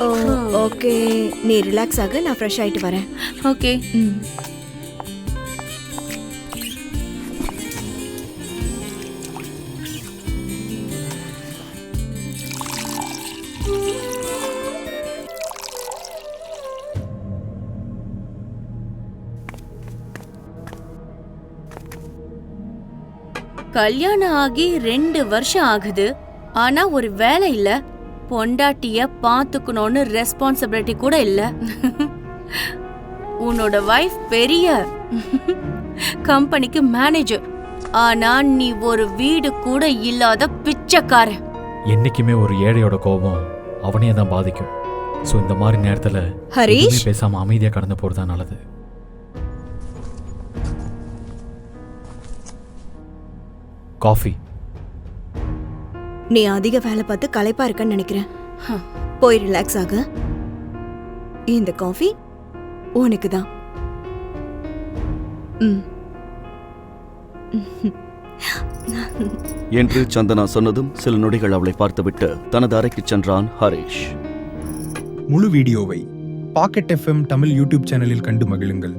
ஓ okay, நீ relax ஆகு, நான் ஃப்ரெஷ் ஆயிட்டு வரேன். ஓகே. கல்யாணம் ஆகி 2 வருஷம் ஆகுது. ஆனா ஒரு வேலை இல்ல, பொண்டாட்டிய பாத்துக்கணும்னு ரெஸ்பான்சிபிலிட்டி கூட இல்ல. உன்னோட வைஃப் பெரிய கம்பெனிக்கு மேனேஜர். ஆனா நீ ஒரு வீடு கூட இல்லாத பிச்சைக்காரன். என்னைக்குமே ஒரு ஏழையோட கோபம் அவனையே தான் பாதிக்கும். ஸோ இந்த மாதிரி நேரத்தில் ஹரிஷ், பேசாம அமைதியாக கடந்து போறது தான் நல்லது. காஃபி. நீ அதிக வேலை பார்த்து களைப்பா இருக்கன்னு நினைக்கிறேன். போய் ரிலாக்ஸ் ஆகு. இந்த காஃபி உனக்கு தான். என்று சந்தனா சொன்னதும் சில நொடிகள் அவளை பார்த்துவிட்டு தனது அறைக்கு சென்றான் ஹரிஷ். முழு வீடியோவை பாக்கெட் FM தமிழ் யூடியூப் சேனலில் கண்டு மகிழுங்கள்.